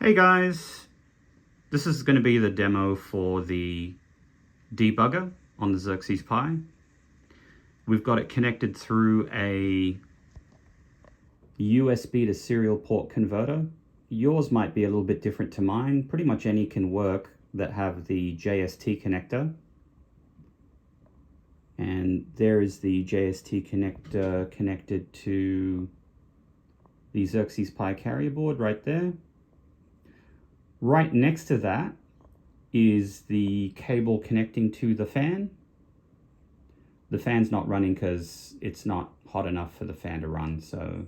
Hey guys, this is going to be the demo for the debugger on the Xerxes Pi. We've got it connected through a USB to serial port converter. Yours might be a little bit different to mine. Pretty much any can work that have the JST connector. And there is the JST connector connected to the Xerxes Pi carrier board right there. Right next to that is the cable connecting to the fan. The fan's not running because it's not hot enough for the fan to run, so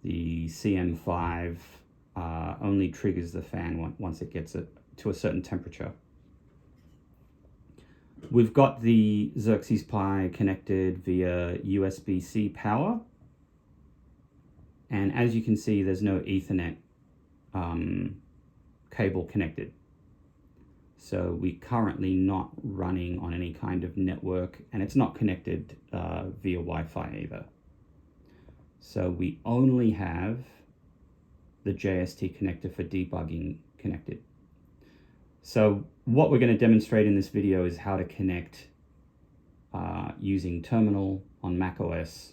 the CM5 only triggers the fan once it gets it to a certain temperature. We've got the Xerxes Pi connected via USB-C power, and as you can see, there's no Ethernet cable connected. So we're currently not running on any kind of network, and it's not connected via Wi-Fi either. So we only have the JST connector for debugging connected. So what we're going to demonstrate in this video is how to connect using Terminal on macOS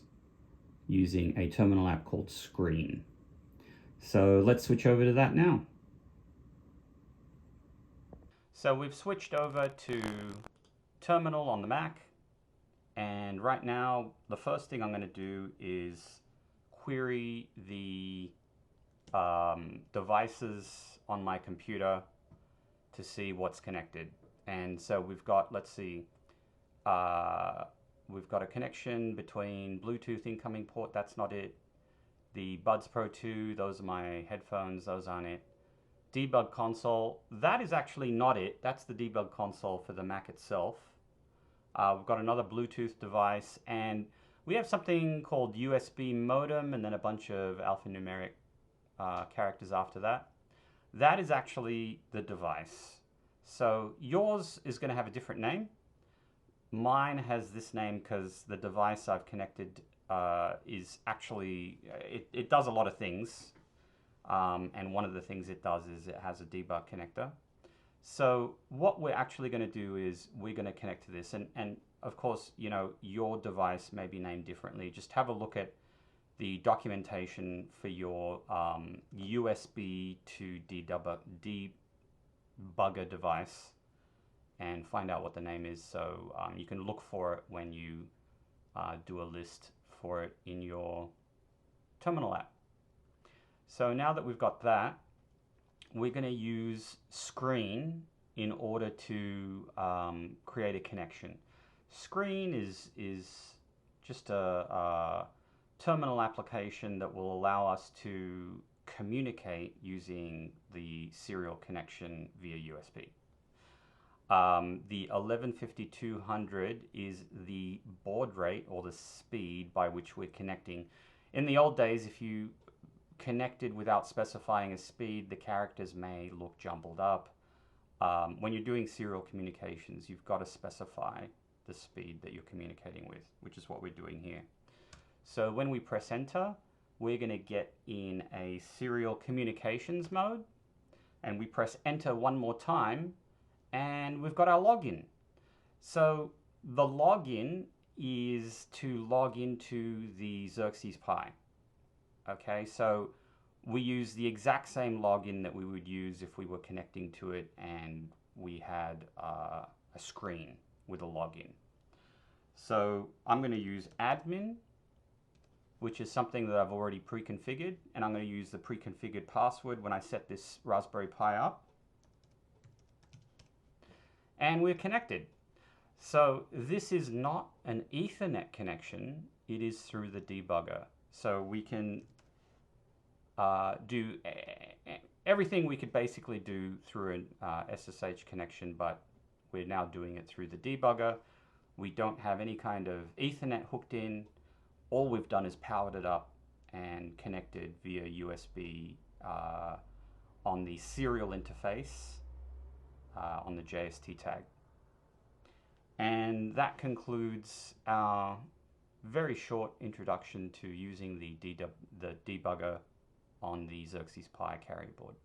using a terminal app called Screen. So let's switch over to that now. So we've switched over to Terminal on the Mac, and right now the first thing I'm going to do is query the devices on my computer to see what's connected. And so we've got, let's see, we've got a connection between Bluetooth incoming port, that's not it. The Buds Pro 2, those are my headphones, those aren't it. Debug console, that is actually not it. That's the debug console for the Mac itself. We've got another Bluetooth device, and we have something called USB modem, and then a bunch of alphanumeric characters after that. That is actually the device. So yours is going to have a different name. Mine has this name because the device I've connected is actually, it does a lot of things. And one of the things it does is it has a debug connector. So what we're actually going to do is we're going to connect to this. And of course, you know, your device may be named differently. Just have a look at the documentation for your USB to debugger device and find out what the name is. So you can look for it when you do a list for it in your terminal app. So now that we've got that, we're going to use Screen in order to create a connection. Screen is just a terminal application that will allow us to communicate using the serial connection via USB. The 115200 is the baud rate or the speed by which we're connecting. In the old days, if you connected without specifying a speed, the characters may look jumbled up. When you're doing serial communications, you've got to specify the speed that you're communicating with, which is what we're doing here. So when we press enter, we're going to get in a serial communications mode, and we press enter one more time, and we've got our login. So the login is to log into the Xerxes Pi. Okay, so we use the exact same login that we would use if we were connecting to it and we had a screen with a login. So I'm going to use admin, which is something that I've already pre-configured, and I'm going to use the pre-configured password when I set this Raspberry Pi up. And we're connected. So this is not an Ethernet connection, it is through the debugger. So we can do everything we could basically do through an SSH connection, but we're now doing it through the debugger. We don't have any kind of Ethernet hooked in. All we've done is powered it up and connected via USB on the serial interface on the JST tag. And that concludes our very short introduction to using the debugger on the Xerxes Pi carrier board.